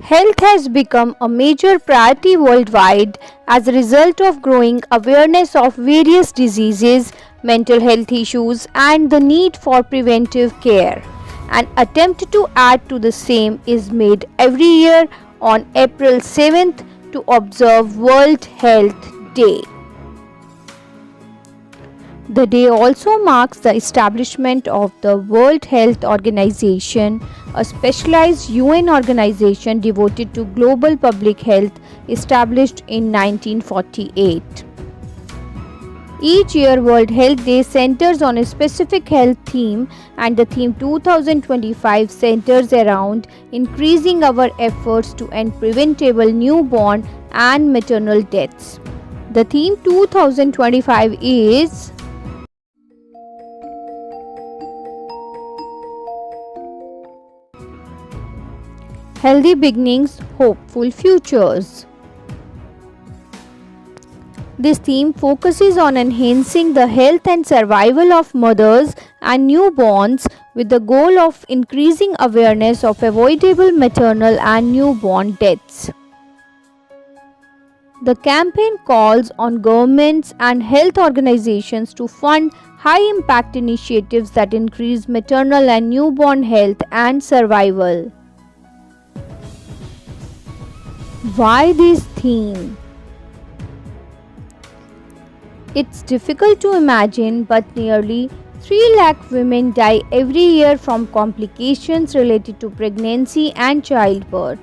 Health has become a major priority worldwide as a result of growing awareness of various diseases, mental health issues, and the need for preventive care. An attempt to add to the same is made every year on April 7th to observe World Health Day. The day also marks the establishment of the World Health Organization, a specialized UN organization devoted to global public health established in 1948. Each year, World Health Day centers on a specific health theme, and the theme 2025 centers around increasing our efforts to end preventable newborn and maternal deaths. The theme 2025 is Healthy Beginnings, Hopeful Futures. This theme focuses on enhancing the health and survival of mothers and newborns with the goal of increasing awareness of avoidable maternal and newborn deaths. The campaign calls on governments and health organizations to fund high-impact initiatives that increase maternal and newborn health and survival. Why this theme? It's difficult to imagine, but nearly 3 lakh women die every year from complications related to pregnancy and childbirth.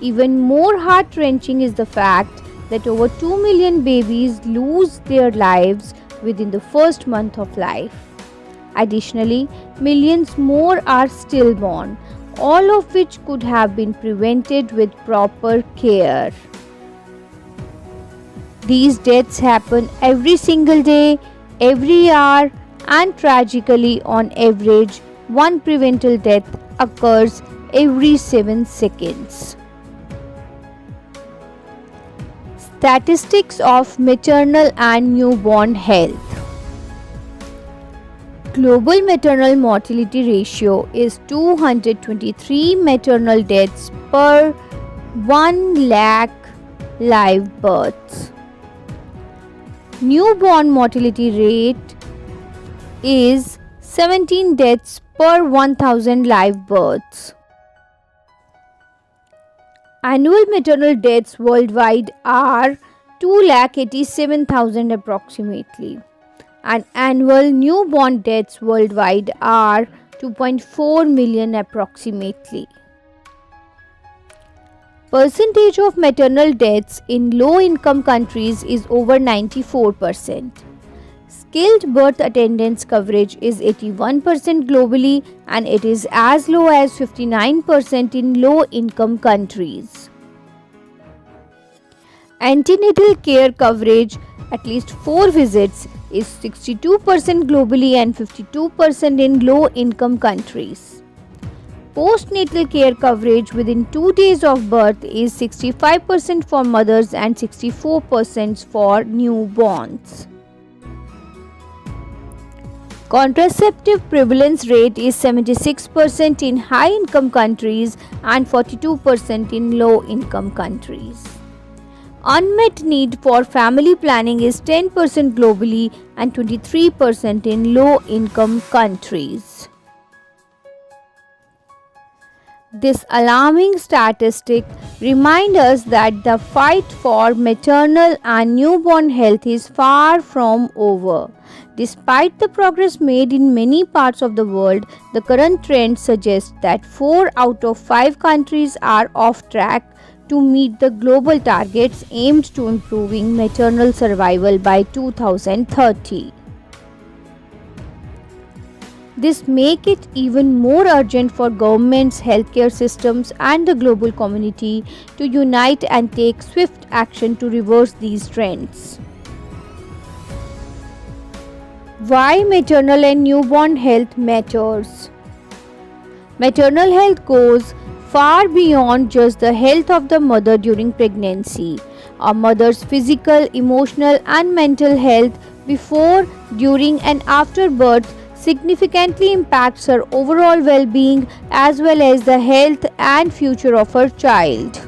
Even more heart-wrenching is the fact that over 2 million babies lose their lives within the first month of life. Additionally, millions more are stillborn, all of which could have been prevented with proper care. These deaths happen every single day, every hour, and tragically, on average, one preventable death occurs every 7 seconds. Statistics of maternal and newborn health. Global maternal mortality ratio is 223 maternal deaths per 1 lakh live births. Newborn mortality rate is 17 deaths per 1000 live births. Annual maternal deaths worldwide are 2,87,000 approximately, and annual newborn deaths worldwide are 2.4 million approximately. Percentage of maternal deaths in low-income countries is over 94%. Skilled birth attendance coverage is 81% globally, and it is as low as 59% in low-income countries. Antenatal care coverage, at least 4 visits, is 62% globally and 52% in low-income countries. Postnatal care coverage within 2 days of birth is 65% for mothers and 64% for newborns. Contraceptive prevalence rate is 76% in high-income countries and 42% in low-income countries. Unmet need for family planning is 10% globally and 23% in low-income countries. This alarming statistic reminds us that the fight for maternal and newborn health is far from over. Despite the progress made in many parts of the world, the current trend suggests that 4 out of 5 countries are off track to meet the global targets aimed to improving maternal survival by 2030. This makes it even more urgent for governments, healthcare systems, and the global community to unite and take swift action to reverse these trends. Why maternal and newborn health matters? Maternal health goes far beyond just the health of the mother during pregnancy. A mother's physical, emotional, and mental health before, during, and after birth significantly impacts her overall well-being as well as the health and future of her child.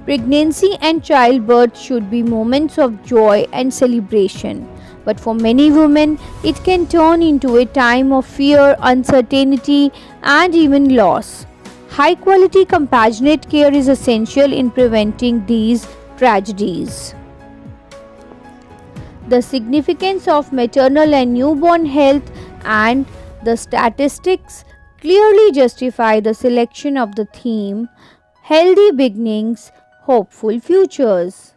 Pregnancy and childbirth should be moments of joy and celebration, but for many women, it can turn into a time of fear, uncertainty, and even loss. High quality compassionate care is essential in preventing these tragedies. The significance of maternal and newborn health and the statistics clearly justify the selection of the theme Healthy Beginnings, Hopeful Futures.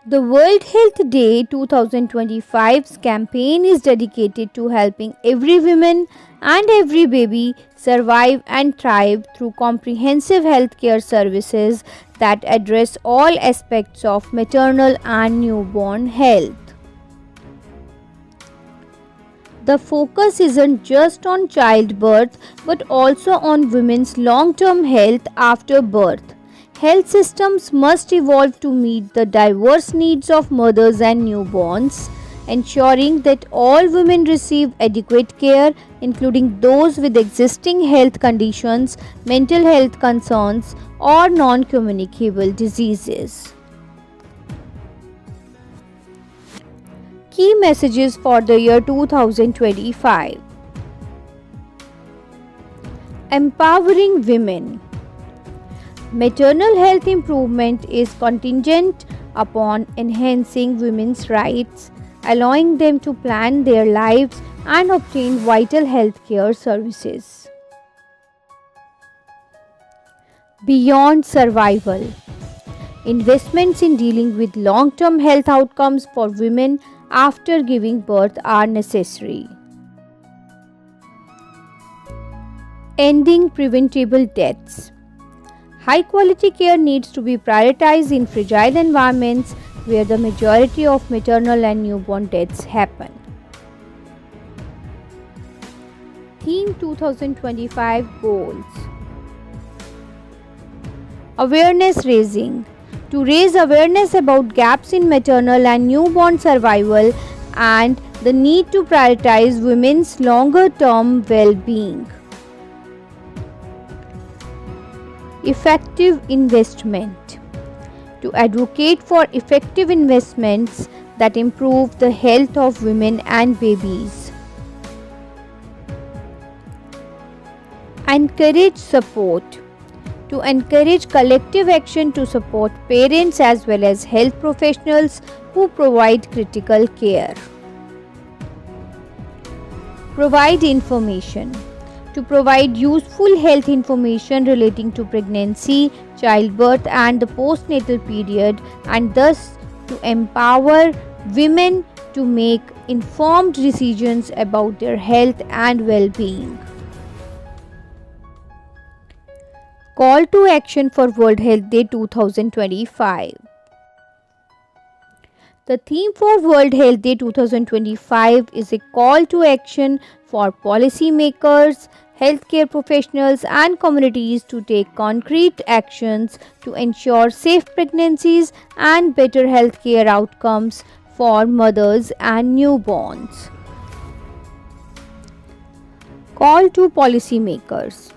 The World Health Day 2025's campaign is dedicated to helping every woman and every baby survive and thrive through comprehensive healthcare services that address all aspects of maternal and newborn health. The focus isn't just on childbirth but also on women's long-term health after birth. Health systems must evolve to meet the diverse needs of mothers and newborns, ensuring that all women receive adequate care, including those with existing health conditions, mental health concerns, or non-communicable diseases. Key messages for the year 2025. Empowering women. Maternal health improvement is contingent upon enhancing women's rights, allowing them to plan their lives and obtain vital healthcare services. Beyond survival. Investments in dealing with long-term health outcomes for women after giving birth are necessary. Ending preventable deaths. High quality care needs to be prioritized in fragile environments where the majority of maternal and newborn deaths happen. Theme 2025 Goals. Awareness raising. To raise awareness about gaps in maternal and newborn survival and the need to prioritize women's longer term well-being. Effective investment. To advocate for effective investments that improve the health of women and babies. Encourage support. To encourage collective action to support parents as well as health professionals who provide critical care. Provide information. To provide useful health information relating to pregnancy, childbirth, and the postnatal period, and thus to empower women to make informed decisions about their health and well-being. Call to action for World Health Day 2025. The theme for World Health Day 2025 is a call to action for policymakers, healthcare professionals, and communities to take concrete actions to ensure safe pregnancies and better healthcare outcomes for mothers and newborns. Call to policymakers.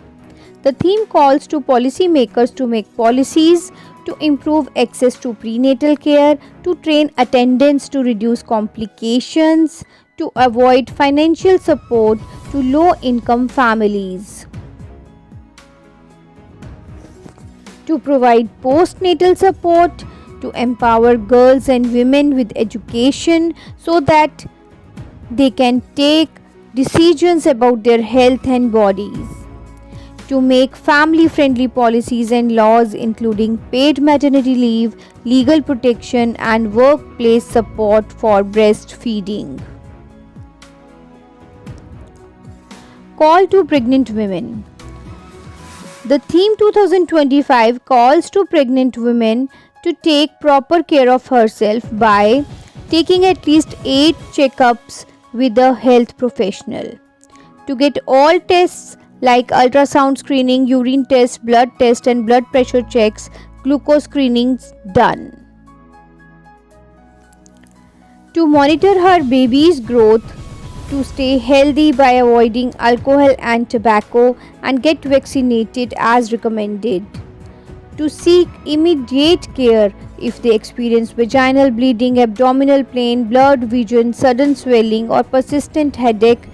The theme calls to policymakers to make policies to improve access to prenatal care, to train attendants to reduce complications, to avoid financial support to low-income families, to provide postnatal support, to empower girls and women with education so that they can take decisions about their health and bodies, to make family-friendly policies and laws including paid maternity leave, legal protection, and workplace support for breastfeeding. Call to pregnant women. The theme 2025 calls to pregnant women to take proper care of herself by taking at least 8 checkups with a health professional, to get all tests like ultrasound screening, urine test, blood test, and blood pressure checks, glucose screenings done. To monitor her baby's growth, to stay healthy by avoiding alcohol and tobacco, and get vaccinated as recommended. To seek immediate care if they experience vaginal bleeding, abdominal pain, blurred vision, sudden swelling, or persistent headache,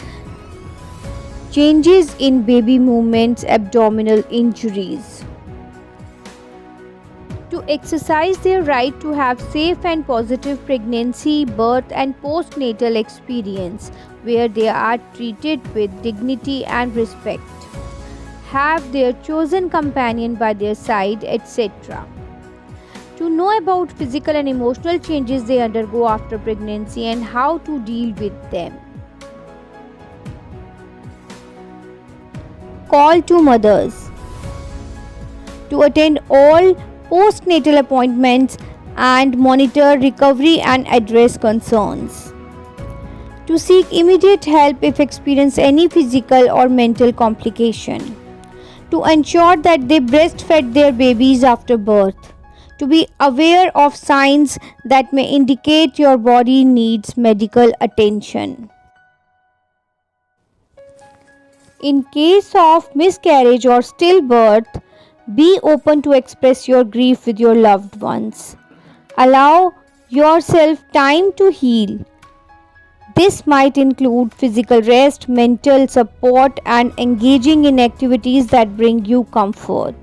changes in baby movements, abdominal injuries. To exercise their right to have safe and positive pregnancy, birth, and postnatal experience where they are treated with dignity and respect, have their chosen companion by their side, etc. To know about physical and emotional changes they undergo after pregnancy and how to deal with them. Call to mothers. To attend all postnatal appointments and monitor recovery and address concerns. To seek immediate help if experience any physical or mental complication. To ensure that they breastfed their babies after birth. To be aware of signs that may indicate your body needs medical attention. In case of miscarriage or stillbirth, be open to express your grief with your loved ones. Allow yourself time to heal. This might include physical rest, mental support, and engaging in activities that bring you comfort.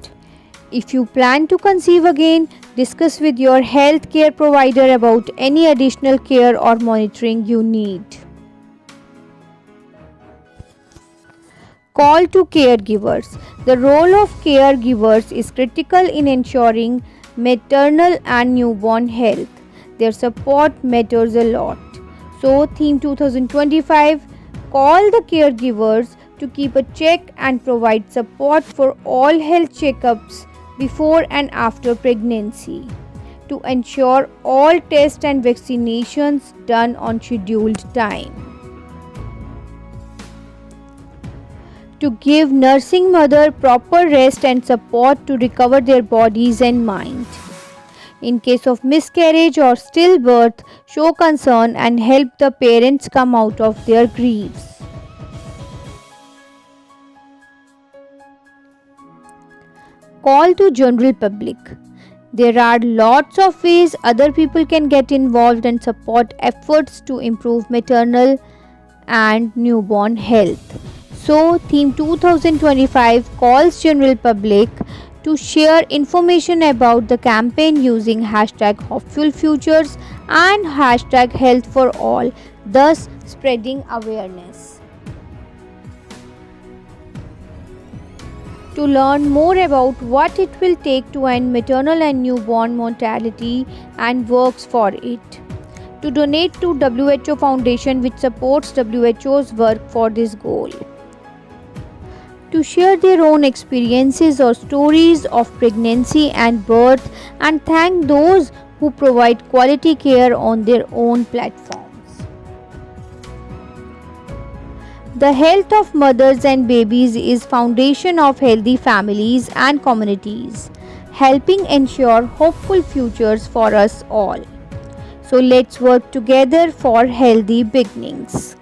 If you plan to conceive again, discuss with your health care provider about any additional care or monitoring you need. Call to caregivers. The role of caregivers is critical in ensuring maternal and newborn health. Their support matters a lot. So, theme 2025, call the caregivers to keep a check and provide support for all health checkups before and after pregnancy, to ensure all tests and vaccinations done on scheduled time. To give nursing mother proper rest and support to recover their bodies and mind. In case of miscarriage or stillbirth, show concern and help the parents come out of their griefs. Call to general public. There are lots of ways other people can get involved and support efforts to improve maternal and newborn health. So, theme 2025 calls general public to share information about the campaign using hashtag Hopeful Futures and hashtag Health for All, thus spreading awareness. To learn more about what it will take to end maternal and newborn mortality and works for it. To donate to WHO Foundation, which supports WHO's work for this goal. To share their own experiences or stories of pregnancy and birth and thank those who provide quality care on their own platforms. The health of mothers and babies is foundation of healthy families and communities, helping ensure hopeful futures for us all. So let's work together for healthy beginnings.